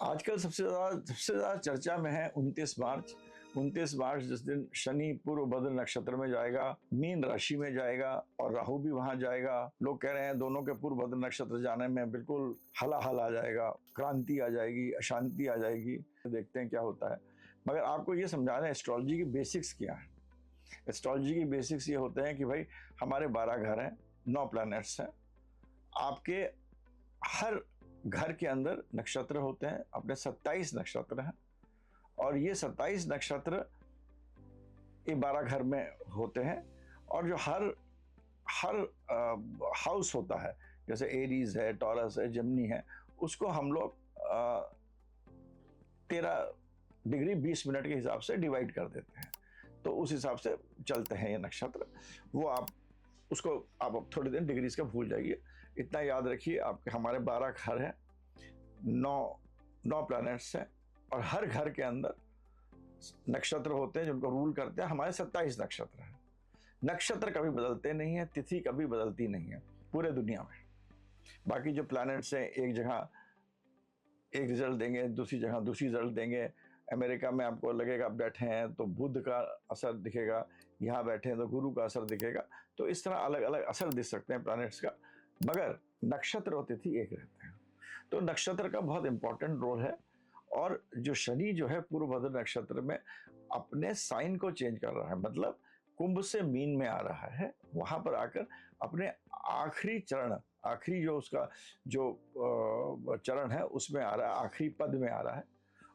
आजकल सबसे ज्यादा चर्चा में है 29 मार्च। 29 मार्च जिस दिन शनि पूर्व भद्र नक्षत्र में जाएगा, मीन राशि में जाएगा और राहु भी वहां जाएगा। लोग कह रहे हैं दोनों के पूर्व भद्र नक्षत्र जाने में बिल्कुल हलाहल आ जाएगा, क्रांति आ जाएगी, अशांति आ जाएगी। देखते हैं क्या होता है। मगर आपको ये समझाना है एस्ट्रोलॉजी की बेसिक्स क्या है। एस्ट्रोलॉजी की बेसिक्स ये होते हैं कि भाई हमारे 12 घर हैं, 9 प्लैनेट्स हैं। आपके हर घर के अंदर नक्षत्र होते हैं, अपने 27 नक्षत्र हैं और ये 27 नक्षत्र ये 12 घर में होते हैं। और जो हर हर हाउस होता है, जैसे एरीज है, टॉरस है, जेमिनी है, उसको हम लोग 13 डिग्री 20 मिनट के हिसाब से डिवाइड कर देते हैं। तो उस हिसाब से चलते हैं ये नक्षत्र। वो आप उसको आप थोड़ी देर डिग्रीज का भूल जाइए। इतना याद रखिए, आपके हमारे 12 घर हैं, 9 प्लैनेट्स हैं और हर घर के अंदर नक्षत्र होते हैं जिनको रूल करते हैं। हमारे 27 नक्षत्र हैं। नक्षत्र कभी बदलते नहीं है, तिथि कभी बदलती नहीं है पूरे दुनिया में। बाकी जो प्लैनेट्स हैं एक जगह एक रिजल्ट देंगे, दूसरी जगह दूसरी रिजल्ट देंगे। अमेरिका में आपको लगेगा आप बैठे हैं तो बुध का असर दिखेगा, यहाँ बैठे हैं तो गुरु का असर दिखेगा। तो इस तरह अलग अलग असर दिख सकते हैं प्लैनेट्स का, मगर नक्षत्र और तिथि एक रहते हैं। तो नक्षत्र का बहुत इंपॉर्टेंट रोल है। और जो शनि जो है पूर्व भद्र नक्षत्र में अपने साइन को चेंज कर रहा है, मतलब कुंभ से मीन में आ रहा है, वहां पर आकर अपने आखिरी चरण, आखिरी जो उसका जो चरण है उसमें आ रहा है, आखिरी पद में आ रहा है।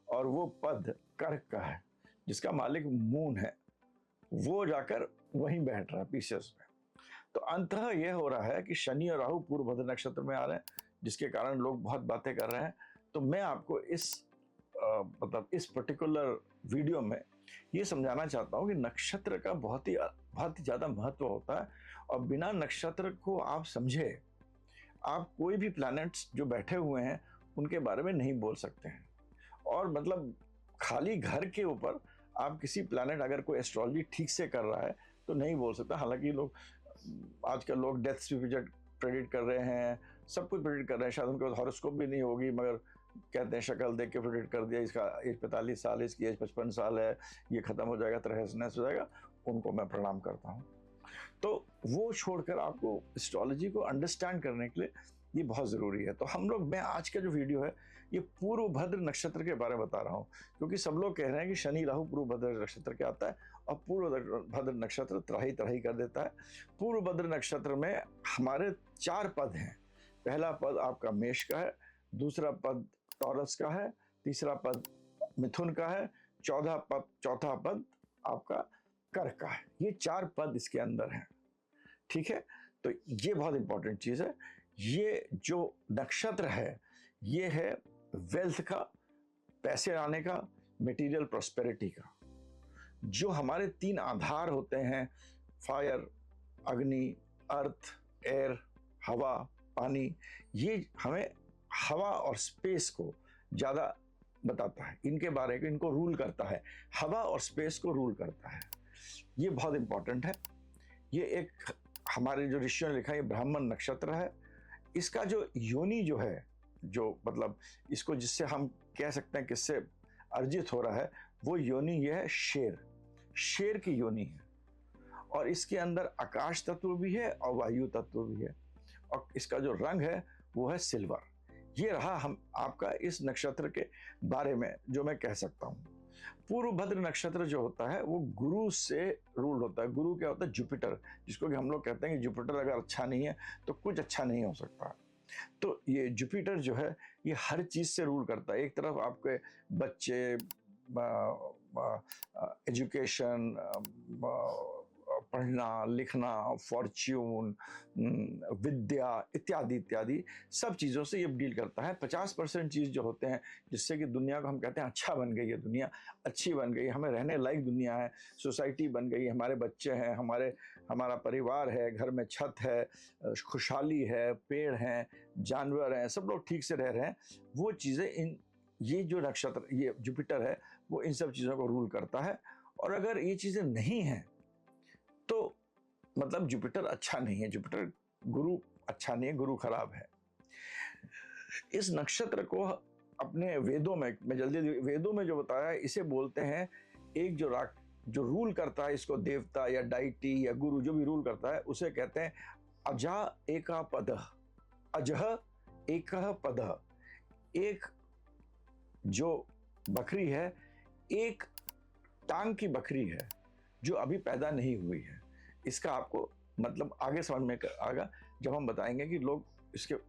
और वो पद कर्क का है जिसका मालिक मून है, वो जाकर वहीं बैठ रहा है पीसेस में। तो अंततः यह हो रहा है कि शनि और राहु पूर्व भद्र नक्षत्र में आ रहे हैं, जिसके कारण लोग बहुत बातें कर रहे हैं। तो मैं आपको मतलब इस पर्टिकुलर वीडियो में ये समझाना चाहता हूँ कि नक्षत्र का बहुत ही ज्यादा महत्व होता है। और बिना नक्षत्र को आप समझे आप कोई भी प्लैनेट्स जो बैठे हुए हैं उनके बारे में नहीं बोल सकते हैं। और मतलब खाली घर के ऊपर आप किसी प्लैनेट अगर कोई एस्ट्रोलॉजी ठीक से कर रहा है तो नहीं बोल सकता। हालांकि लोग आजकल लोग डेथ सर्टिफिकेट प्रेडिक्ट कर रहे हैं, सब कुछ प्रेडिक्ट कर रहे हैं। शायद उनके पास हॉरोस्कोप भी नहीं होगी, मगर कहते हैं शक्ल देख के प्रेडिक्ट कर दिया, इसका एज 45 साल है, इसकी एज 55 साल है, ये खत्म हो जाएगा, तहस-नहस हो जाएगा। उनको मैं प्रणाम करता हूँ। तो वो छोड़कर आपको एस्ट्रोलॉजी को अंडरस्टैंड करने के लिए ये बहुत ज़रूरी है। तो मैं आज का जो वीडियो है ये पूर्व भद्र नक्षत्र के बारे में बता रहा हूँ, क्योंकि सब लोग कह रहे हैं कि शनि राहु पूर्व भद्र नक्षत्र के आता है और पूर्व भद्र नक्षत्र त्राही त्राही कर देता है। पूर्व भद्र नक्षत्र में हमारे 4 पद हैं। पहला पद आपका मेष का है, दूसरा पद टॉरस का है, तीसरा पद मिथुन का है, चौथा पद आपका कर्क का है। ये 4 पद इसके अंदर हैं, ठीक है। तो ये बहुत इंपॉर्टेंट चीज है। ये जो नक्षत्र है ये है वेल्थ का, पैसे आने का, मटेरियल प्रॉस्पेरिटी का। जो हमारे 3 आधार होते हैं, फायर, अग्नि, अर्थ, एयर, हवा, पानी, ये हमें हवा और स्पेस को ज्यादा बताता है। इनके बारे में इनको रूल करता है, हवा और स्पेस को रूल करता है। ये बहुत इंपॉर्टेंट है। ये एक हमारे जो ऋषियों ने लिखा है, ये ब्राह्मण नक्षत्र है। इसका जो योनि जो है, जो मतलब इसको जिससे हम कह सकते हैं किससे अर्जित हो रहा है, वो योनि ये है शेर की योनि है। और इसके अंदर आकाश तत्व भी है और वायु तत्व भी है। और इसका जो रंग है वो है सिल्वर। ये रहा हम आपका इस नक्षत्र के बारे में जो मैं कह सकता हूँ। पूर्व भद्र नक्षत्र जो होता है वो गुरु से रूल होता है। गुरु क्या होता है? जुपिटर, जिसको कि हम लोग कहते हैं कि जुपिटर अगर अच्छा नहीं है तो कुछ अच्छा नहीं हो सकता। तो ये जुपिटर जो है ये हर चीज से रूल करता है। एक तरफ आपके बच्चे, एजुकेशन, पढ़ना लिखना, फॉर्च्यून, विद्या इत्यादि इत्यादि सब चीज़ों से ये डील करता है। 50% चीज़ जो होते हैं जिससे कि दुनिया को हम कहते हैं अच्छा बन गई है, दुनिया अच्छी बन गई, हमें रहने लायक दुनिया है, सोसाइटी बन गई, हमारे बच्चे हैं, हमारा परिवार है, घर में छत है, खुशहाली है, पेड़ हैं, जानवर हैं, सब लोग ठीक से रह रहे हैं। वो चीज़ें ये जो नक्षत्र ये जुपिटर है वो इन सब चीज़ों को रूल करता है। और अगर ये चीज़ें नहीं हैं तो मतलब जुपिटर अच्छा नहीं है, जुपिटर गुरु अच्छा नहीं है, गुरु खराब है। इस नक्षत्र को अपने वेदों में, मैं जल्दी वेदों में जो बताया है इसे बोलते हैं एक जो रूल करता है इसको, देवता या डाइटी या गुरु जो भी रूल करता है उसे कहते हैं अजा एका पद, अजह एक पद। एक जो बकरी है, एक टांग की बकरी है जो अभी पैदा नहीं हुई है। इसका आपको मतलब आगे समझ में आएगा जब हम बताएंगे कि लोग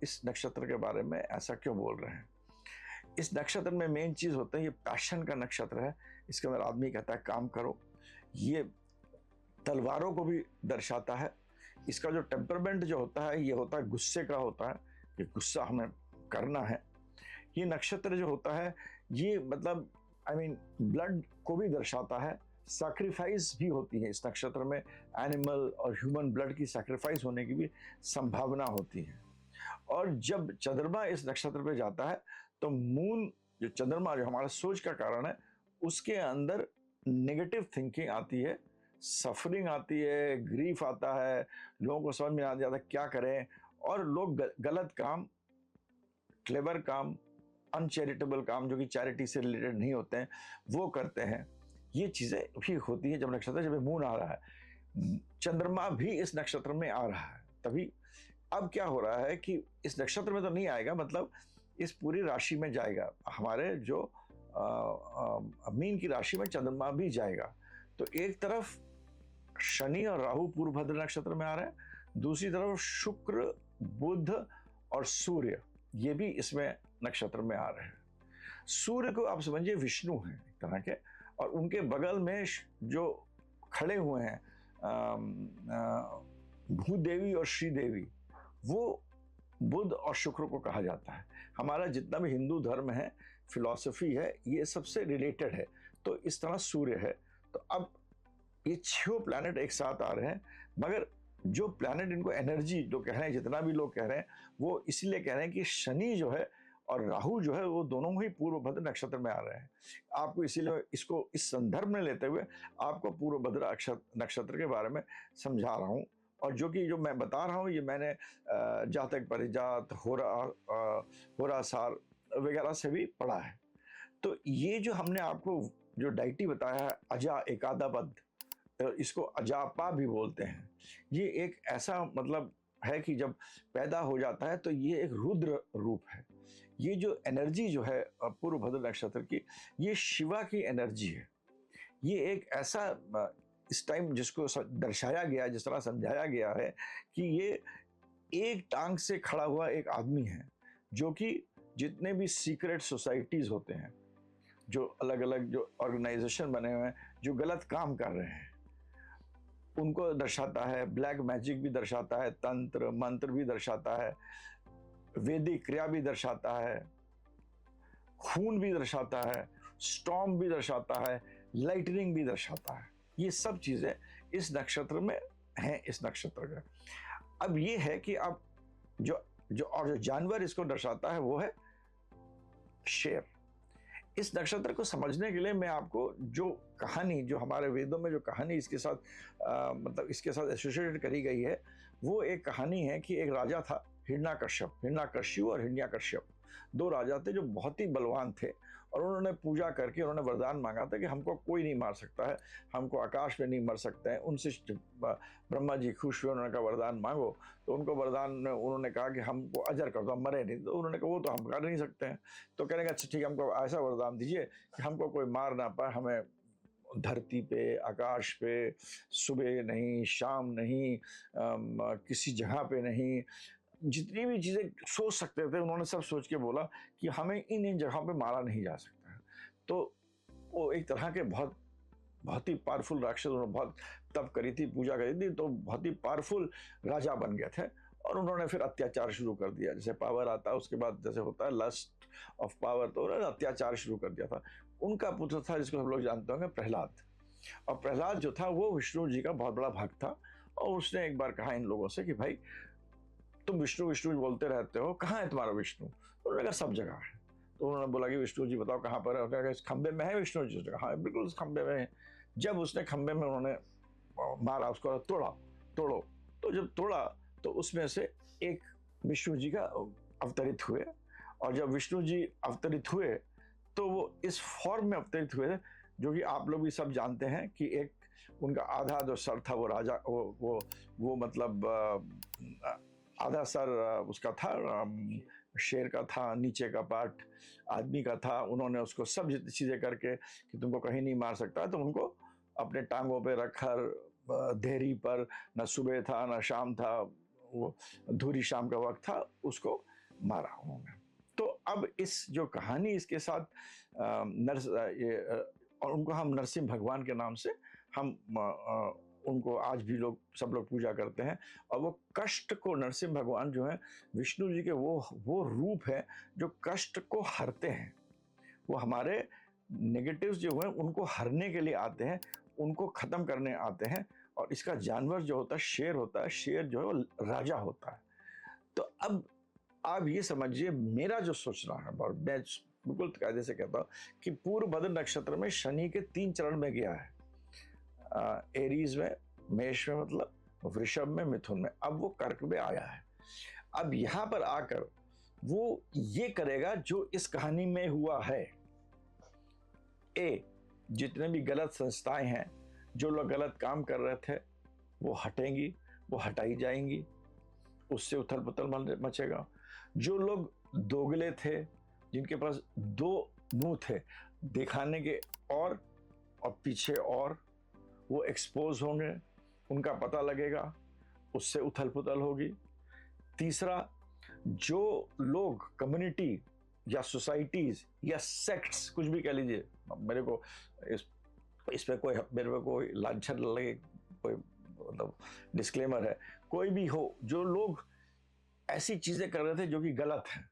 इस नक्षत्र के बारे में ऐसा क्यों बोल रहे हैं। इस नक्षत्र में मेन चीज होता है, ये पैशन का नक्षत्र है। इसके अंदर आदमी कहता है काम करो। ये तलवारों को भी दर्शाता है। इसका जो टेम्परमेंट जो होता है ये होता है गुस्से का होता है, कि गुस्सा हमें करना है। ये नक्षत्र जो होता है ये मतलब ब्लड को भी दर्शाता है। सैक्रिफाइस भी होती है इस नक्षत्र में, एनिमल और ह्यूमन ब्लड की सैक्रिफाइस होने की भी संभावना होती है। और जब चंद्रमा इस नक्षत्र पे जाता है तो मून, जो चंद्रमा जो हमारा सोच का कारण है, उसके अंदर नेगेटिव थिंकिंग आती है, सफरिंग आती है, ग्रीफ आता है, लोगों को समझ में आ जाता है क्या करें, और लोग गलत काम, क्लेवर काम, अनचैरिटेबल काम जो कि चैरिटी से रिलेटेड नहीं होते हैं वो करते हैं। ये चीजें भी होती है जब नक्षत्र, जब मून आ रहा है, चंद्रमा भी इस नक्षत्र में आ रहा है तभी। अब क्या हो रहा है कि इस नक्षत्र में तो नहीं आएगा, मतलब इस पूरी राशि में जाएगा। हमारे जो मीन की राशि में चंद्रमा भी जाएगा। तो एक तरफ शनि और राहु पूर्व भद्र नक्षत्र में आ रहे हैं, दूसरी तरफ शुक्र, बुध और सूर्य ये भी इसमें नक्षत्र में आ रहे हैं। सूर्य को आप समझिए विष्णु हैं एक तरह के, और उनके बगल में जो खड़े हुए हैं भूदेवी और श्रीदेवी, वो बुध और शुक्र को कहा जाता है। हमारा जितना भी हिंदू धर्म है, फिलॉसफी है, ये सबसे रिलेटेड है। तो इस तरह सूर्य है। तो अब ये 6 प्लैनेट एक साथ आ रहे हैं, मगर जो प्लैनेट इनको एनर्जी जो कह रहे हैं, जितना भी लोग कह रहे हैं, वो इसलिए कह रहे हैं कि शनि जो है और राहु जो है वो दोनों ही पूर्व भद्र नक्षत्र में आ रहे हैं। आपको इसीलिए इसको इस संदर्भ में लेते हुए आपको पूर्व भद्र नक्षत्र के बारे में समझा रहा हूँ। और जो मैं बता रहा हूँ ये मैंने जातक परिजात, होरासार वगैरह से भी पढ़ा है। तो ये जो हमने आपको जो डाइटी बताया है अजा एकादापद, इसको अजापा भी बोलते हैं। ये एक ऐसा मतलब है कि जब पैदा हो जाता है तो ये एक रुद्र रूप है। ये जो एनर्जी जो है पूर्व भद्र नक्षत्र की, ये शिवा की एनर्जी है। ये एक ऐसा इस टाइम जिसको दर्शाया गया, जिस तरह समझाया गया है कि ये एक टांग से खड़ा हुआ एक आदमी है, जो कि जितने भी सीक्रेट सोसाइटीज होते हैं, जो अलग अलग जो ऑर्गेनाइजेशन बने हुए हैं, जो गलत काम कर रहे हैं, उनको दर्शाता है। ब्लैक मैजिक भी दर्शाता है, तंत्र मंत्र भी दर्शाता है, वैदिक क्रिया भी दर्शाता है, खून भी दर्शाता है, स्टॉर्म भी दर्शाता है, लाइटनिंग भी दर्शाता है। ये सब चीजें इस नक्षत्र में हैं, इस नक्षत्र का। अब ये है कि अब जो जानवर इसको दर्शाता है वो है शेर। इस नक्षत्र को समझने के लिए मैं आपको जो कहानी, जो हमारे वेदों में जो कहानी इसके साथ मतलब इसके साथ एसोसिएटेड करी गई है, वो एक कहानी है कि एक राजा था, हिरण्यकश्यप और हिरण्यकश्यप, 2 राजा थे जो बहुत ही बलवान थे। और उन्होंने पूजा करके उन्होंने वरदान मांगा था कि हमको कोई नहीं मार सकता है, हमको आकाश में नहीं मर सकते हैं। उनसे ब्रह्मा जी खुश हुए, उन्होंने कहा वरदान मांगो। तो उनको वरदान में उन्होंने कहा कि हमको अजर कर दो, हम मरे नहीं। तो उन्होंने कहा वो तो हम कर नहीं सकते हैं। तो कहने का अच्छा ठीक है, हमको ऐसा वरदान दीजिए कि हमको कोई मार ना पाए, हमें धरती पे, आकाश पे, सुबह नहीं, शाम नहीं, किसी जगह पे नहीं, जितनी भी चीजें सोच सकते थे उन्होंने सब सोच के बोला कि हमें इन जगहों पे मारा नहीं जा सकता है। तो वो एक तरह के बहुत ही पावरफुल राक्षस, उन्होंने बहुत तप करी थी, पूजा करी थी, तो बहुत ही पावरफुल राजा बन गए थे। और उन्होंने फिर अत्याचार शुरू कर दिया। जैसे पावर आता है उसके बाद जैसे होता है लस्ट ऑफ पावर, तो उन्होंने अत्याचार शुरू कर दिया था। उनका पुत्र था जिसको हम लोग जानते होंगे प्रहलाद। और प्रहलाद जो था वो विष्णु जी का बहुत बड़ा भक्त था। और उसने एक बार कहा इन लोगों से कि भाई तुम विष्णु विष्णु बोलते रहते हो, कहाँ है तुम्हारा विष्णु? तो उन्होंने कहा सब जगह है। तो उन्होंने बोला कि विष्णु जी बताओ कहाँ पर है? उन्होंने कहा इस खंबे में है विष्णु जी। हाँ बिल्कुल इस खंबे में है। जब उसने खंबे में उन्होंने मारा, उसको तोड़ो, तो जब तोड़ा तो उसमें से एक विष्णु जी का अवतरित हुए और जब विष्णु जी अवतरित हुए तो वो इस फॉर्म में अवतरित हुए जो कि आप लोग भी सब जानते हैं कि एक उनका आधा जो सर था वो राजा वो मतलब आधा सर उसका था, शेर का था, नीचे का पार्ट आदमी का था। उन्होंने उसको सब चीज़ें करके कि तुमको कहीं नहीं मार सकता, तो उनको अपने टांगों पे रखकर देहरी पर, न सुबह था न शाम था, वो धूरी शाम का वक्त था, उसको मारा उन्होंने। तो अब इस जो कहानी इसके साथ और उनको हम नरसिंह भगवान के नाम से हम उनको आज भी सब लोग पूजा करते हैं। और वो कष्ट को, नरसिंह भगवान जो है विष्णु जी के वो रूप है जो कष्ट को हरते हैं। वो हमारे नेगेटिव्स जो हैं उनको हरने के लिए आते हैं, उनको खत्म करने आते हैं। और इसका जानवर जो होता है शेर होता है, शेर जो है वो राजा होता है। तो अब आप ये समझिए मेरा जो सोचना है, और मैं बिल्कुल कायदे से कहता हूँ कि पूर्व भद्र नक्षत्र में शनि के 3 चरण में गया है, एरीज में, मेष में, मतलब वृषभ में, मिथुन में, अब वो कर्क में आया है। अब यहां पर आकर वो ये करेगा जो इस कहानी में हुआ है। जितने भी गलत संस्थाएं हैं, जो लोग गलत काम कर रहे थे, वो हटेंगी, वो हटाई जाएंगी, उससे उथल पुथल मचेगा। जो लोग दोगले थे, जिनके पास 2 मुंह थे दिखाने के और पीछे और, वो एक्सपोज होंगे, उनका पता लगेगा, उससे उथल पुथल होगी। तीसरा, जो लोग कम्युनिटी या सोसाइटीज या सेक्ट्स, कुछ भी कह लीजिए, मेरे को इस पे कोई लांछन लगे, कोई मतलब डिस्क्लेमर है, कोई भी हो, जो लोग ऐसी चीजें कर रहे थे जो कि गलत है,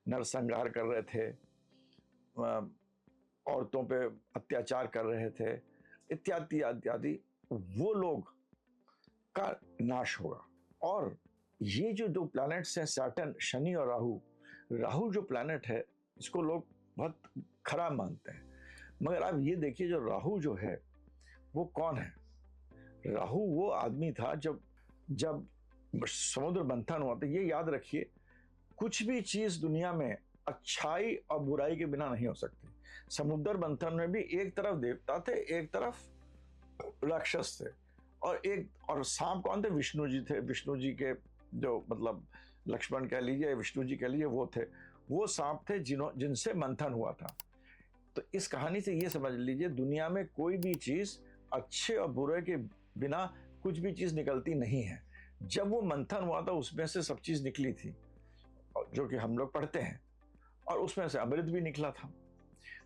नरसंहार कर रहे थे, औरतों पे अत्याचार कर रहे थे, इत्यादि इत्यादि, वो लोग का नाश होगा। और ये जो 2 प्लैनेट्स हैं, सैटर्न, शनि और राहु जो प्लैनेट है, इसको लोग बहुत खराब मानते हैं। मगर आप ये देखिए, जो राहु जो है वो कौन है? राहु वो आदमी था जब समुद्र मंथन हुआ। तो ये याद रखिए, कुछ भी चीज दुनिया में अच्छाई और बुराई के बिना नहीं हो सकती। समुद्र मंथन में भी एक तरफ देवता थे, एक तरफ राक्षस थे, और सांप कौन थे? विष्णु जी थे। विष्णु जी के जो मतलब लक्ष्मण कह लीजिए, विष्णु जी कह लीजिए, वो थे, वो सांप थे जिनसे मंथन हुआ था। तो इस कहानी से ये समझ लीजिए, दुनिया में कोई भी चीज अच्छे और बुरे के बिना कुछ भी चीज निकलती नहीं है। जब वो मंथन हुआ था उसमें से सब चीज निकली थी, जो कि हम लोग पढ़ते हैं, और उसमें से अमृत भी निकला था।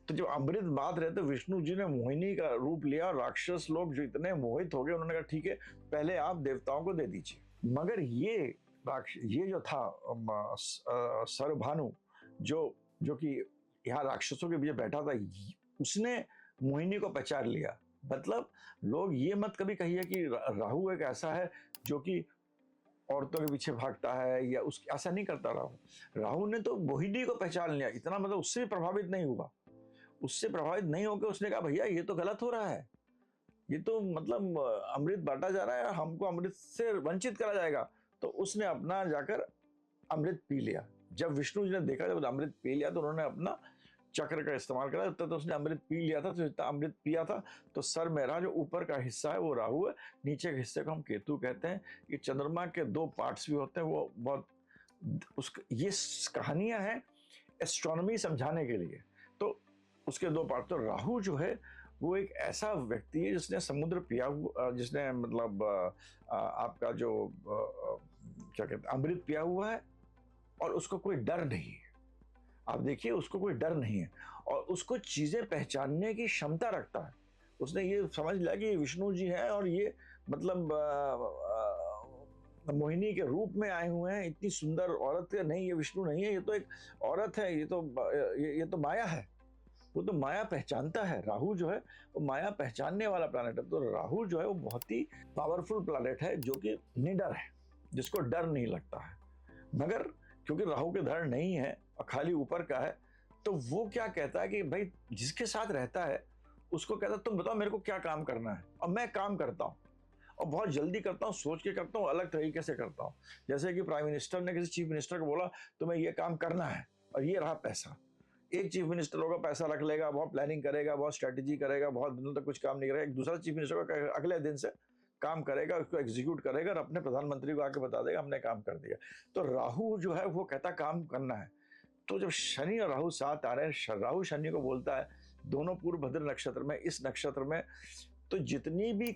तो जब अमृत बात रहे तो विष्णु जी ने मोहिनी का रूप लिया, और राक्षस लोग जो इतने मोहित हो गए, उन्होंने कहा ठीक है, पहले आप देवताओं को दे दीजिए। मगर ये जो था सरभानु, जो कि यहाँ राक्षसों के बीच बैठा था, उसने मोहिनी को पहचान लिया। मतलब लोग ये मत कभी कहिए कि राहु एक ऐसा है जो कि औरतों के पीछे भागता है, या ऐसा नहीं करता। राहु ने तो मोहिनी को पहचान लिया, इतना मतलब उससे भी प्रभावित नहीं हुआ। उससे प्रभावित नहीं होकर उसने कहा भैया ये तो गलत हो रहा है, ये तो मतलब अमृत बांटा जा रहा है, हमको अमृत से वंचित करा जाएगा। तो उसने अपना जाकर अमृत पी लिया। जब विष्णु जी ने देखा, जब अमृत पी लिया, तो उन्होंने अपना चक्र का इस्तेमाल करा। तो उसने अमृत पी लिया था। तो जितना अमृत पिया था, तो सर मेरा जो ऊपर का हिस्सा है वो राहु है, नीचे के हिस्से को हम केतु कहते हैं। ये चंद्रमा के 2 पार्ट्स भी होते हैं। वो बहुत ये कहानियां हैं एस्ट्रोनॉमी समझाने के लिए। तो उसके 2 पार्ट, तो राहु जो है वो एक ऐसा व्यक्ति है जिसने समुद्र पिया हुआ, जिसने मतलब आपका जो क्या कहते हैं, अमृत पिया हुआ है, और उसको कोई डर नहीं है। आप देखिए, उसको कोई डर नहीं है, और उसको चीजें पहचानने की क्षमता रखता है। उसने ये समझ लिया कि ये विष्णु जी हैं, और ये मतलब मोहिनी के रूप में आए हुए हैं। इतनी सुंदर औरत नहीं, ये विष्णु नहीं है, ये तो एक औरत है, ये तो माया है। वो तो माया पहचानता है। राहु जो है वो माया पहचानने वाला प्लैनेट है। तो राहु जो है वो बहुत ही पावरफुल प्लैनेट है, जो कि निडर है, जिसको डर नहीं लगता है। मगर क्योंकि राहु के धड़ नहीं है और खाली ऊपर का है, तो वो क्या कहता है कि भाई जिसके साथ रहता है उसको कहता है तुम बताओ मेरे को क्या काम करना है, और मैं काम करता हूँ, और बहुत जल्दी करता हूँ, सोच के करता हूँ, अलग तरीके से करता हूँ। जैसे कि प्राइम मिनिस्टर ने किसी चीफ मिनिस्टर को बोला तुम्हें ये काम करना है, और ये रहा पैसा। एक चीफ मिनिस्टर होगा, पैसा रख लेगा, बहुत प्लानिंग करेगा, बहुत स्ट्रेटेजी करेगा, बहुत दिनों तक कुछ काम नहीं करेगा। एक दूसरा चीफ मिनिस्टर होगा, अगले दिन से काम करेगा, उसको एग्जीक्यूट करेगा और अपने प्रधानमंत्री को आके बता देगा हमने काम कर दिया। तो राहु जो है वो कहता काम करना है। तो जब शनि और राहु साथ आ रहे हैं, राहु शनि को बोलता है, दोनों पूर्व भद्र नक्षत्र में, इस नक्षत्र में तो जितनी भी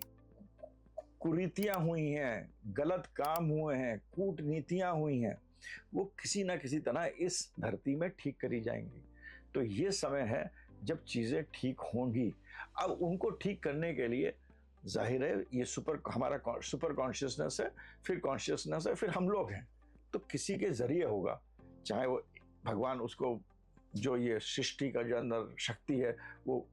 कुरीतियां हुई हैं, गलत काम हुए हैं, कूटनीतियां हुई हैं, वो किसी ना किसी तरह इस धरती में ठीक करी जाएंगी। तो ये समय है जब चीजें ठीक होंगी। अब उनको ठीक करने के लिए जाहिर है ये हमारा सुपर कॉन्शियसनेस है, फिर कॉन्शियसनेस है, फिर हम लोग हैं। तो किसी के जरिए होगा, चाहे वो भगवान उसको जो ये सृष्टि का जो अंदर शक्ति है वो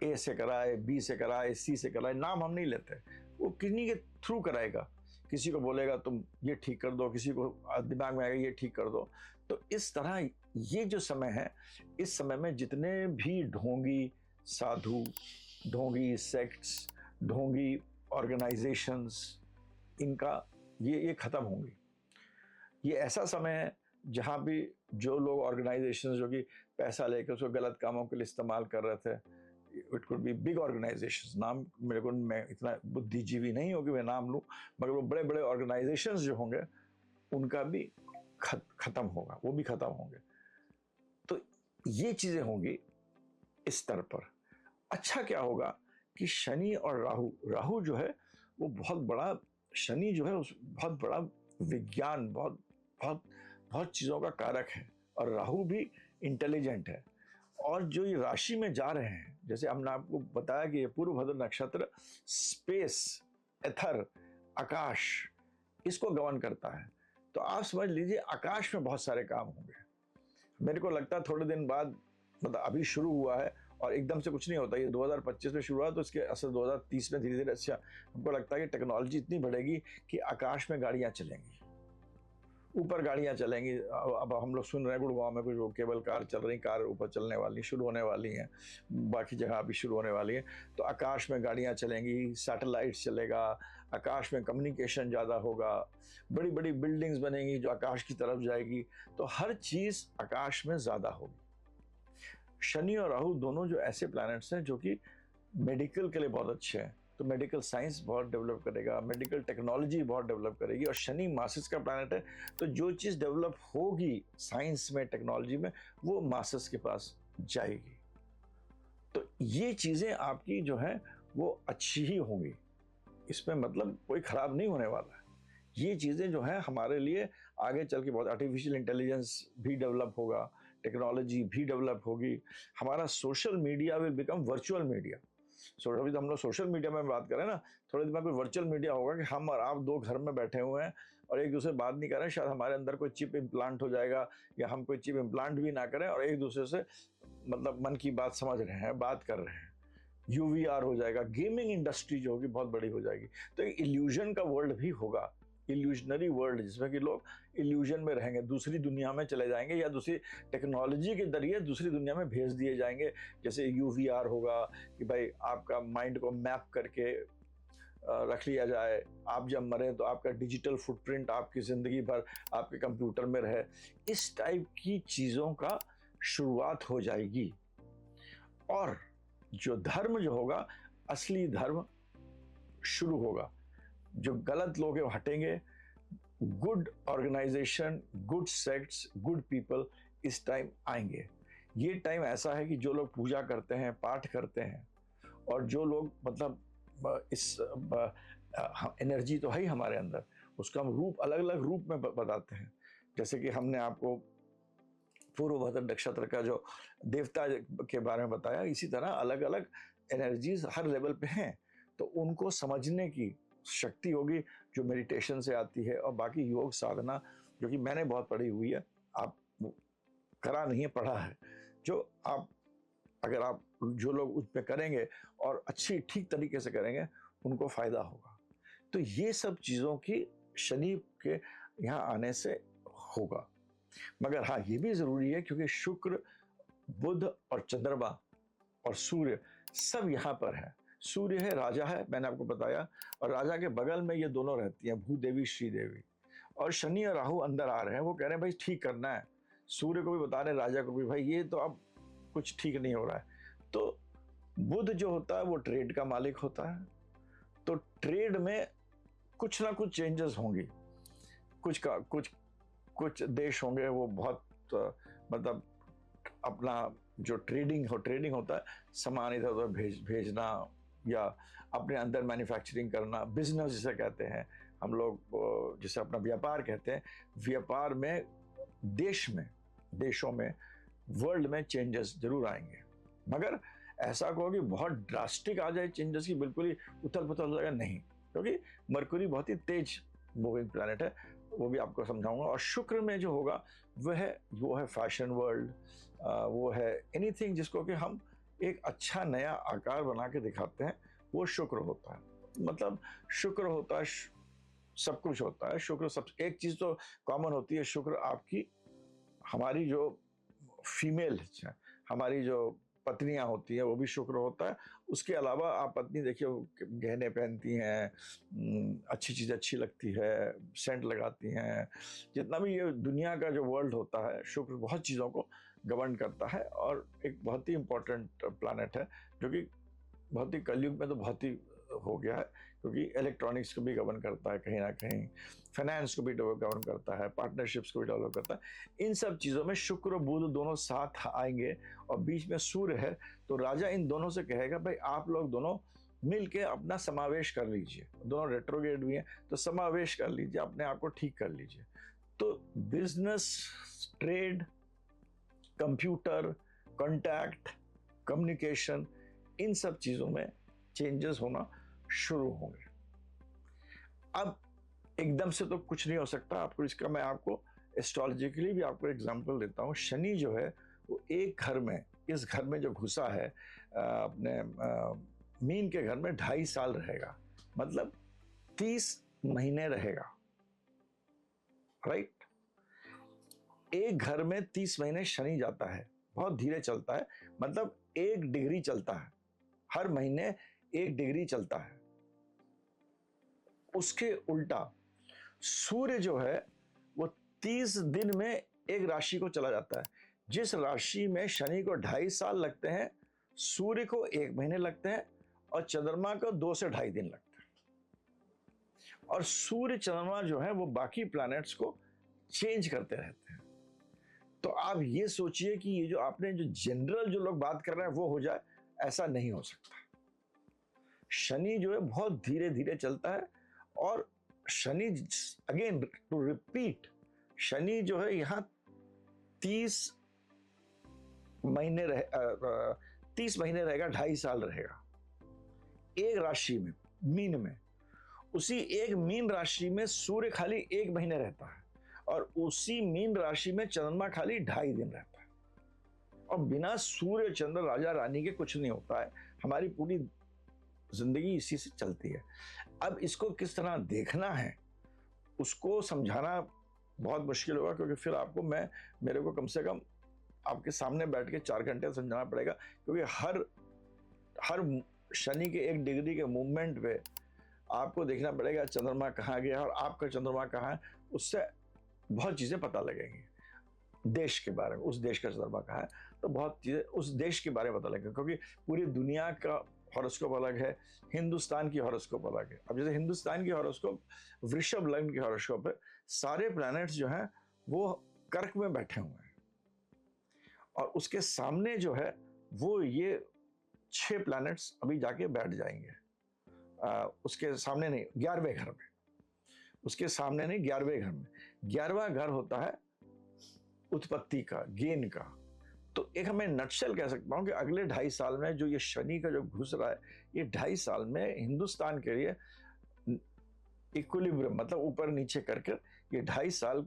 ए से कराए, बी से कराए, सी से कराए, नाम हम नहीं लेते, वो किन्हीं के थ्रू कराएगा। किसी को बोलेगा तुम ये ठीक कर दो, किसी को दिमाग में आएगा ये ठीक कर दो। तो इस तरह ये जो समय है, इस समय में जितने भी ढोंगी साधु, ढोंगी सेक्ट्स, ढोंगी ऑर्गेनाइजेशंस, इनका ये खत्म होंगी। ये ऐसा समय है जहाँ भी जो लोग ऑर्गेनाइजेशंस जो कि पैसा लेकर उसको गलत कामों के लिए इस्तेमाल कर रहे थे, it could be big organisations, नाम मेरे को, मैं इतना बुद्धिजीवी नहीं हूँ कि मैं नाम लूँ, मगर वो बड़े बड़े ऑर्गेनाइजेशंस जो होंगे उनका भी खत्म होगा, वो भी खत्म होंगे। तो ये चीजें होंगी इस स्तर पर। अच्छा क्या होगा कि शनि और राहु जो है वो बहुत बड़ा, शनि जो है बहुत बड़ा विज्ञान, बहुत बहुत बहुत चीजों का कारक है, और राहु भी इंटेलिजेंट है। और जो ये राशि में जा रहे हैं, जैसे हमने आपको बताया कि ये पूर्व भद्र नक्षत्र स्पेस, एथर, आकाश, इसको गवर्न करता है। तो आप समझ लीजिए आकाश में बहुत सारे काम होंगे। मेरे को लगता है थोड़े दिन बाद, मतलब अभी शुरू हुआ है और एकदम से कुछ नहीं होता, ये 2025 में शुरू हुआ तो इसके असर 2030 में धीरे धीरे, अच्छा हमको लगता है कि टेक्नोलॉजी इतनी बढ़ेगी कि आकाश में गाड़ियां चलेंगी, ऊपर गाड़ियां चलेंगी। अब हम लोग सुन रहे हैं गुड़गांव में कुछ केबल कार चल रही, कार ऊपर चलने वाली, शुरू होने वाली हैं, बाकी जगह अभी शुरू होने वाली है। तो आकाश में गाड़ियां चलेंगी, सैटेलाइट चलेगा, आकाश में कम्युनिकेशन ज़्यादा होगा, बड़ी बड़ी बिल्डिंग्स बनेंगी जो आकाश की तरफ जाएगी। तो हर चीज़ आकाश में ज़्यादा होगी। शनि और राहु दोनों जो ऐसे प्लैनेट्स हैं जो कि मेडिकल के लिए बहुत अच्छे हैं, तो मेडिकल साइंस बहुत डेवलप करेगा, मेडिकल टेक्नोलॉजी बहुत डेवलप करेगी। और शनि मासेस का प्लैनेट है, तो जो चीज़ डेवलप होगी साइंस में, टेक्नोलॉजी में, वो मासेस के पास जाएगी। तो ये चीज़ें आपकी जो है वो अच्छी ही होंगी, इसमें मतलब कोई खराब नहीं होने वाला है। ये चीज़ें जो है हमारे लिए आगे चल के बहुत, आर्टिफिशियल इंटेलिजेंस भी डेवलप होगा, टेक्नोलॉजी भी डेवलप होगी, हमारा social media will become virtual media. अभी तो हम लोग सोशल मीडिया में बात करें ना, थोड़े दिन बाद कोई वर्चुअल मीडिया होगा कि हम और आप दो घर में बैठे हुए हैं और एक दूसरे से बात नहीं कर रहे हैं, शायद हमारे अंदर कोई चिप इम्प्लांट हो जाएगा, या हम कोई चिप इम्प्लांट भी ना करें और एक दूसरे से मतलब मन की बात समझ रहे हैं, बात कर रहे हैं। UVR हो जाएगा, गेमिंग इंडस्ट्री जो होगी बहुत बड़ी हो जाएगी। तो एक इल्यूजन का वर्ल्ड भी होगा, इल्यूजनरी वर्ल्ड, जिसमें कि लोग इल्यूजन में रहेंगे, दूसरी दुनिया में चले जाएंगे या दूसरी टेक्नोलॉजी के जरिए दूसरी दुनिया में भेज दिए जाएंगे। जैसे UVR होगा कि भाई आपका माइंड को मैप करके रख लिया जाए, आप जब मरे तो आपका डिजिटल फुटप्रिंट आपकी ज़िंदगी भर आपके कंप्यूटर में रहे। इस टाइप की चीज़ों का शुरुआत हो जाएगी। और जो धर्म जो होगा, असली धर्म शुरू होगा, जो गलत लोग हैं हटेंगे, good organisation, good sects, good people इस टाइम आएंगे। ये टाइम ऐसा है कि जो लोग पूजा करते हैं, पाठ करते हैं, और जो लोग मतलब इस एनर्जी तो है ही हमारे अंदर, उसका हम रूप अलग अलग रूप में बताते हैं। जैसे कि हमने आपको पूर्व भद्र नक्षत्र का जो देवता के बारे में बताया, इसी तरह अलग अलग एनर्जीज हर लेवल पे हैं। तो उनको समझने की शक्ति होगी जो मेडिटेशन से आती है, और बाकी योग साधना जो कि मैंने बहुत पढ़ी हुई है, आप करा नहीं है, पढ़ा है, जो आप अगर आप जो लोग उस पर करेंगे और अच्छी ठीक तरीके से करेंगे उनको फायदा होगा। तो ये सब चीज़ों की शनि के यहाँ आने से होगा। मगर हाँ, ये भी ज़रूरी है क्योंकि शुक्र, बुध और चंद्रमा और सूर्य सब यहाँ पर है। सूर्य है, राजा है, मैंने आपको बताया, और राजा के बगल में ये दोनों रहती हैं, भूदेवी, श्रीदेवी। और शनि और राहु अंदर आ रहे हैं, वो कह रहे हैं भाई ठीक करना है, सूर्य को भी बता रहे हैं, राजा को भी, भाई ये तो अब कुछ ठीक नहीं हो रहा है। तो बुध जो होता है वो ट्रेड का मालिक होता है, तो ट्रेड में कुछ ना कुछ चेंजेस होंगी। कुछ देश होंगे वो बहुत मतलब अपना जो ट्रेडिंग होता है, सामान इधर उधर भेजना या अपने अंदर मैन्युफैक्चरिंग करना, बिजनेस जिसे कहते हैं हम लोग, जिसे अपना व्यापार कहते हैं। व्यापार में देशों में वर्ल्ड में चेंजेस जरूर आएंगे, मगर ऐसा कहो कि बहुत ड्रास्टिक आ जाए चेंजेस की, बिल्कुल ही उथल पुथल हो जाएगा, नहीं, क्योंकि मरकुरी बहुत ही तेज मूविंग प्लैनेट है, वो भी आपको समझाऊंगा। और शुक्र में जो होगा वो है फैशन वर्ल्ड, वो है एनीथिंग जिसको कि हम एक अच्छा नया आकार बना के दिखाते हैं, वो शुक्र होता है। मतलब शुक्र होता है, सब कुछ होता है शुक्र। सब एक चीज तो कॉमन होती है, शुक्र आपकी, हमारी जो फीमेल, हमारी जो पत्नियां होती हैं वो भी शुक्र होता है। उसके अलावा आप पत्नी देखिए, गहने पहनती हैं, अच्छी चीज़ अच्छी लगती है, सेंट लगाती हैं, जितना भी ये दुनिया का जो वर्ल्ड होता है, शुक्र बहुत चीज़ों को गवर्न करता है और एक बहुत ही इम्पोर्टेंट प्लैनेट है, जो कि बहुत ही कलयुग में तो बहुत ही हो गया है, क्योंकि इलेक्ट्रॉनिक्स को भी गवर्न करता है कहीं ना कहीं, फाइनेंस को भी गवर्न करता है, पार्टनरशिप्स को भी डेवलप करता है। इन सब चीज़ों में शुक्र और बुध दोनों साथ आएंगे और बीच में सूर्य है, तो राजा इन दोनों से कहेगा भाई आप लोग दोनों मिल के अपना समावेश कर लीजिए, दोनों रेट्रोग्रेड भी हैं तो समावेश कर लीजिए, अपने आप को ठीक कर लीजिए। तो business, trade, computer, contact, communication, इन सब चीज़ों में चेंजेस होना शुरू होंगे। अब एकदम से तो कुछ नहीं हो सकता, आपको इसका मैं आपको एस्ट्रोलॉजिकली भी आपको एग्जांपल देता हूँ। शनि जो है वो एक घर में, इस घर में जो घुसा है अपने मीन के घर में 2.5 साल रहेगा, मतलब 30 महीने रहेगा, राइट। एक घर में 30 महीने शनि जाता है, बहुत धीरे चलता है, मतलब 1 डिग्री चलता है, हर महीने 1 डिग्री चलता है। उसके उल्टा सूर्य जो है वो 30 दिन में एक राशि को चला जाता है। जिस राशि में शनि को 2.5 साल लगते हैं, सूर्य को 1 महीने लगते हैं और चंद्रमा को 2 से 2.5 दिन लगते हैं। और सूर्य चंद्रमा जो है वो बाकी प्लैनेट्स को चेंज करते रहते हैं। तो आप ये सोचिए कि ये जो आपने जो जनरल जो लोग बात कर रहे हैं वो हो जाए, ऐसा नहीं हो सकता। शनि जो है बहुत धीरे धीरे चलता है, और Shani, again to repeat, Shani जो है यहाँ 30 महीने 30 महीने रहेगा, 2.5 साल रहेगा एक राशि में, मीन में। उसी एक मीन राशि में सूर्य खाली 1 महीने रहता है, और उसी मीन राशि में चंद्रमा खाली 2.5 दिन रहता है। और बिना सूर्य चंद्र राजा रानी के कुछ नहीं होता है, हमारी पूरी जिंदगी इसी से चलती है। अब इसको किस तरह देखना है उसको समझाना बहुत मुश्किल होगा, क्योंकि फिर आपको मेरे को कम से कम आपके सामने बैठ के 4 घंटे समझाना पड़ेगा, क्योंकि हर शनि के 1 डिग्री के मूवमेंट पे आपको देखना पड़ेगा चंद्रमा कहाँ गया और आपका चंद्रमा कहाँ है। उससे बहुत चीजें पता लगेंगी देश के बारे में, उस देश का चंद्रमा कहाँ है, तो बहुत चीजें उस देश के बारे में पता लगेगा, क्योंकि पूरी दुनिया का हॉरोस्कोप अलग है, हिंदुस्तान की हॉरोस्कोप अलग है। अब जैसे हिंदुस्तान की हॉरोस्कोप वृषभ लग्न की हॉरोस्कोप है, सारे प्लैनेट्स जो हैं वो कर्क में बैठे हुए हैं, और उसके सामने जो है वो ये 6 प्लैनेट्स अभी जाके बैठ जाएंगे। उसके सामने नहीं, 11वें घर में, उसके सामने नहीं, 11वें घर में। 11वां घर होता है उत्पत्ति का, गेन का। तो एक हमें नटशेल कह सकता हूं कि अगले 2.5 साल में जो ये शनि का जो घुस रहा है, ये 2.5 साल में हिंदुस्तान के लिए इक्विलिब्रियम, मतलब ऊपर नीचे करके, ये 2.5 साल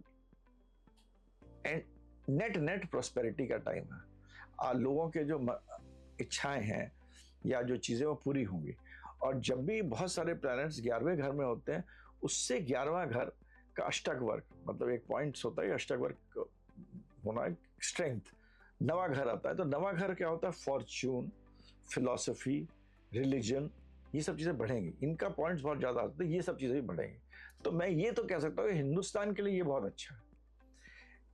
नेट प्रोस्पेरिटी का टाइम है। लोगों के जो इच्छाएं हैं या जो चीजें वो पूरी होंगी। और जब भी बहुत सारे प्लैनेट्स 11वें घर में होते हैं, उससे 11वां घर का अष्टक वर्ग, मतलब एक पॉइंट्स होता है, अष्टक वर्ग होना स्ट्रेंथ। 9वां घर आता है, तो 9वां घर क्या होता है, फॉर्च्यून, फिलॉसफी, रिलीजन, ये सब चीजें बढ़ेंगी। इनका पॉइंट्स बहुत ज्यादा होते हैं, ये सब चीजें भी बढ़ेंगी। तो मैं ये तो कह सकता हूँ कि हिंदुस्तान के लिए ये बहुत अच्छा है।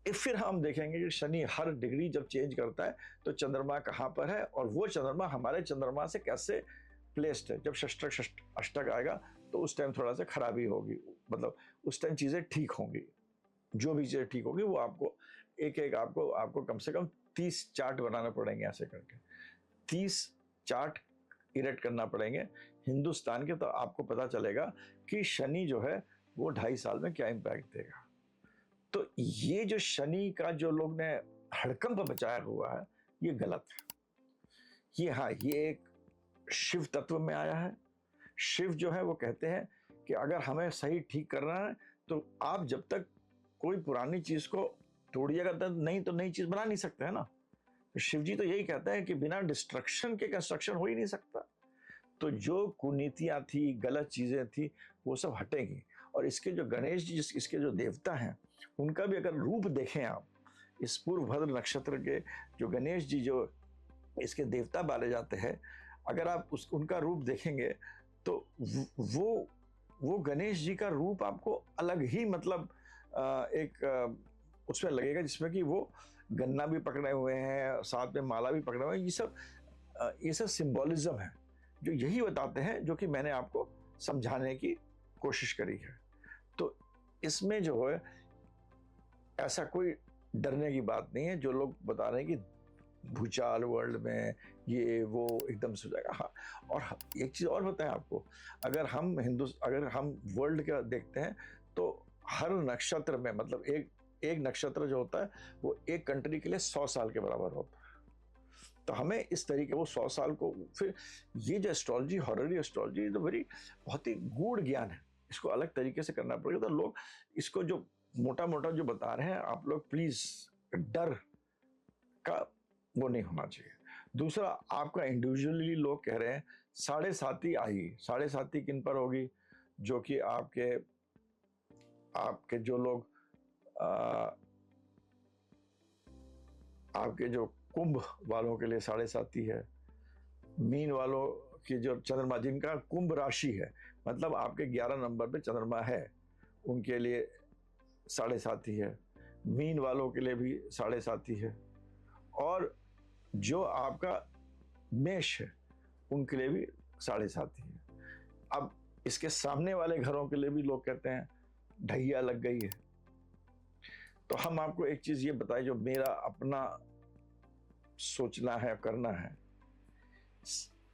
फिर हम देखेंगे कि शनि हर डिग्री जब चेंज करता है तो चंद्रमा कहाँ पर है, और वो चंद्रमा हमारे चंद्रमा से कैसे प्लेस्ड है। जब षष्टक अष्टक आएगा तो उस टाइम थोड़ा सा खराबी होगी, मतलब उस टाइम चीज़ें ठीक होंगी, जो भी चीज़ें ठीक होगी वो आपको एक एक आपको आपको कम से कम 30 चार्ट बनाने पड़ेंगे, ऐसे करके 30 चार्ट इरेक्ट करना पड़ेंगे हिंदुस्तान के, तो आपको पता चलेगा कि शनि जो है वो 2.5 साल में क्या इम्पैक्ट देगा। तो ये जो शनि का जो लोग ने हड़कंप बचाया हुआ है ये गलत है। ये हाँ, ये एक शिव तत्व में आया है। शिव जो है वो कहते हैं कि अगर हमें सही ठीक करना है तो आप जब तक कोई पुरानी चीज को तोड़िएगा तो नहीं, तो नई चीज बना नहीं सकते है ना। तो शिव जी तो यही कहते हैं कि बिना डिस्ट्रक्शन के कंस्ट्रक्शन हो ही नहीं सकता। तो जो कुनीतियां थी, गलत चीजें थी, वो सब हटेंगी। और इसके जो गणेश जी, इसके जो देवता हैं, उनका भी अगर रूप देखें आप, इस पूर्व भद्र नक्षत्र के जो गणेश जी जो इसके देवता माने जाते हैं, अगर आप उनका रूप देखेंगे तो वो गणेश जी का रूप आपको अलग ही, मतलब एक उसमें लगेगा जिसमें कि वो गन्ना भी पकड़े हुए हैं, साथ में माला भी पकड़े हुए हैं। ये सब सिंबॉलिज्म है जो यही बताते हैं, जो कि मैंने आपको समझाने की कोशिश करी है। तो इसमें जो है ऐसा कोई डरने की बात नहीं है। जो लोग बता रहे हैं कि भूचाल वर्ल्ड में ये वो एकदम से हो जाएगा, हाँ। और एक चीज और बताएं आपको, अगर हम वर्ल्ड का देखते हैं तो हर नक्षत्र में, मतलब एक एक नक्षत्र जो होता है वो एक कंट्री के लिए 100 साल के बराबर होता है। तो हमें इस तरीके वो 100 साल को, फिर ये जो एस्ट्रोलॉजी, हॉररी एस्ट्रोलॉजी, तो बहुत ही गूढ़ ज्ञान है, इसको अलग तरीके से करना पड़ेगा। तो लोग इसको जो मोटा मोटा जो बता रहे हैं, आप लोग प्लीज डर का वो नहीं होना चाहिए। दूसरा, आपका इंडिविजुअली लोग कह रहे हैं 7.5 आई, 7.5 किन पर होगी, जो कि आपके आपके जो लोग आपके जो कुंभ वालों के लिए 7.5 है, मीन वालों की जो चंद्रमा जिनका कुंभ राशि है, मतलब आपके 11 नंबर पे चंद्रमा है, उनके लिए 7.5 है। मीन वालों के लिए भी 7.5 है, और जो आपका मेष है उनके लिए भी 7.5 है। अब इसके सामने वाले घरों के लिए भी लोग कहते हैं ढैया लग गई है। तो हम आपको एक चीज ये बताए जो मेरा अपना सोचना है, करना है,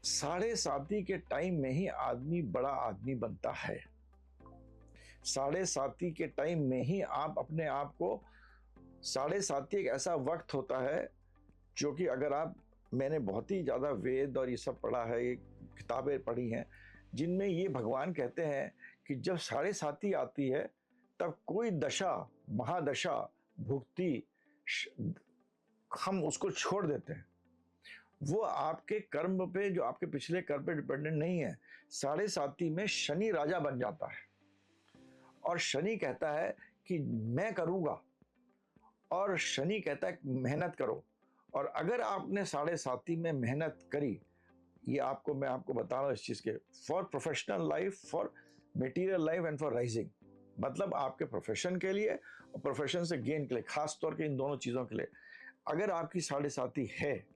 7.5 के टाइम में ही आदमी बड़ा आदमी बनता है। 7.5 के टाइम में ही आप अपने आप को, 7.5 एक ऐसा वक्त होता है जो कि अगर आप, मैंने बहुत ही ज्यादा वेद और ये सब पढ़ा है, ये किताबें पढ़ी हैं जिनमें ये भगवान कहते हैं कि जब 7.5 आती है तब कोई दशा, महादशा, भुक्ति, हम उसको छोड़ देते हैं। वो आपके कर्म पे, जो आपके पिछले कर्म पे डिपेंडेंट नहीं है। 7.5 में शनि राजा बन जाता है और शनि कहता है कि मैं करूंगा, और शनि कहता है मेहनत करो। और अगर आपने 7.5 में मेहनत करी, ये आपको, मैं आपको बता रहा हूँ इस चीज के, for professional life, for material life and for rising, मतलब आपके प्रोफेशन के लिए और प्रोफेशन से गेन के लिए, खास तौर के इन दोनों चीजों के लिए अगर आपकी 7.5 है,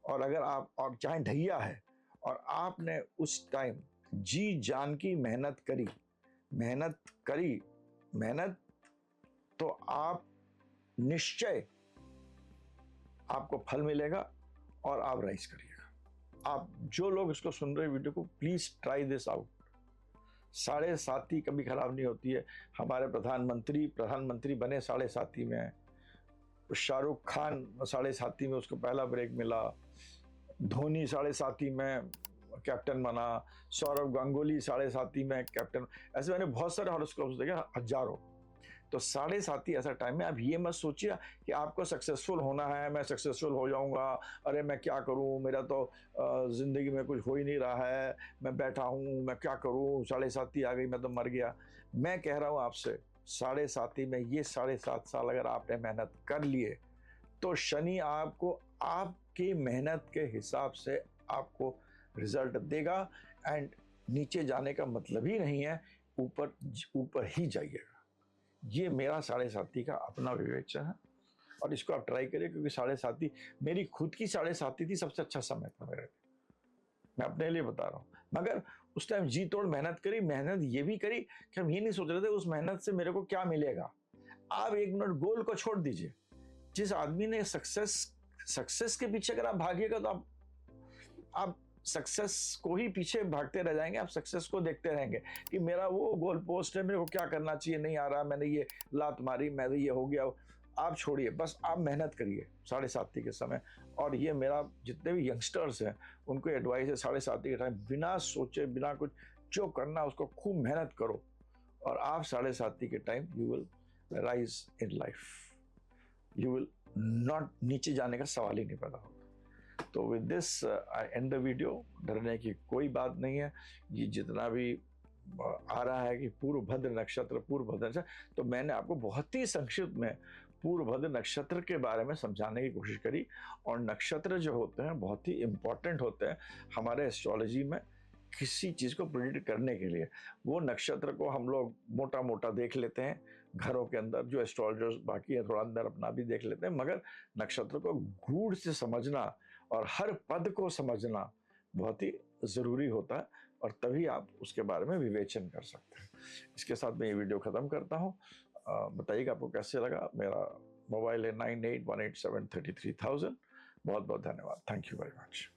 और अगर आप चाहे ढैया है, और आपने उस टाइम जी जान की मेहनत करी, मेहनत, तो आप निश्चय आपको फल मिलेगा और आप राइज करिएगा। आप जो लोग इसको सुन रहे वीडियो को, प्लीज ट्राई दिस आउट। 7.5 कभी खराब नहीं होती है। हमारे प्रधानमंत्री बने 7.5 में, शाहरुख खान 7.5 में उसको पहला ब्रेक मिला, धोनी 7.5 में कैप्टन बना, सौरव गांगुली 7.5 में कैप्टन, ऐसे मैंने बहुत सारे हॉरोस्कोप्स देखे, हजारों। तो 7.5 ऐसा टाइम है। आप ये मत सोचिए कि आपको सक्सेसफुल होना है, मैं सक्सेसफुल हो जाऊंगा, अरे मैं क्या करूं, मेरा तो जिंदगी में कुछ हो ही नहीं रहा है, मैं बैठा हूं, मैं क्या करूं, 7.5 आ गई, मैं तो मर गया। मैं कह रहा हूं आपसे, 7.5 में ये 7.5 साल अगर आपने मेहनत कर लिए तो शनि आपको आपकी मेहनत के हिसाब से आपको रिजल्ट देगा। एंड नीचे जाने का मतलब ही नहीं है, ऊपर ऊपर ही जाइएगा। ये मेरा 7.5 का अपना विवेचन है। और इसको आप ट्राई करिए, क्योंकि 7:30 मेरी खुद की 7:30 थी, सबसे अच्छा समय था मेरे लिए, मैं अपने लिए बता रहा हूँ। मगर उस टाइम जी तोड़ मेहनत करी, मेहनत ये भी करी कि हम ये नहीं सोच रहे थे उस मेहनत से मेरे को क्या मिलेगा। आप 1 मिनट गोल को छोड़ दीजिए, जिस आदमी ने सक्सेस के पीछे अगर आप भागिएगा तो आप सक्सेस को ही पीछे भागते रह जाएंगे, आप सक्सेस को देखते रहेंगे कि मेरा वो गोल पोस्ट है, मेरे को क्या करना चाहिए, नहीं आ रहा, मैंने ये लात मारी, मैं ये हो गया। आप छोड़िए, बस आप मेहनत करिए 7:30 के समय। और ये मेरा जितने भी यंगस्टर्स हैं उनको एडवाइस है, 7:30 के टाइम बिना सोचे बिना कुछ जो करना उसको खूब मेहनत करो, और आप 7:30 के time you will rise in life, you will not, नीचे जाने का सवाल ही नहीं पैदा होगा। तो with this I and the video. डरने की कोई बात नहीं है। ये जितना भी आ रहा है कि पूर्वभद्र नक्षत्र, तो मैंने आपको बहुत ही संक्षिप्त में पूर्वभद्र नक्षत्र के बारे में समझाने की कोशिश करी। और नक्षत्र जो होते हैं बहुत ही इंपॉर्टेंट होते हैं हमारे एस्ट्रोलॉजी में, किसी चीज़ को प्रिडिक्ट करने के लिए। वो नक्षत्र को हम लोग मोटा मोटा देख लेते हैं घरों के अंदर, जो एस्ट्रोलॉजर्स बाकी है थोड़ा अंदर अपना भी देख लेते हैं, मगर नक्षत्र को गूढ़ से समझना और हर पद को समझना बहुत ही ज़रूरी होता है, और तभी आप उसके बारे में विवेचन कर सकते हैं। इसके साथ मैं ये वीडियो ख़त्म करता हूँ। बताइएगा आपको कैसे लगा। मेरा मोबाइल है 9818733000। बहुत बहुत धन्यवाद। Thank you very much.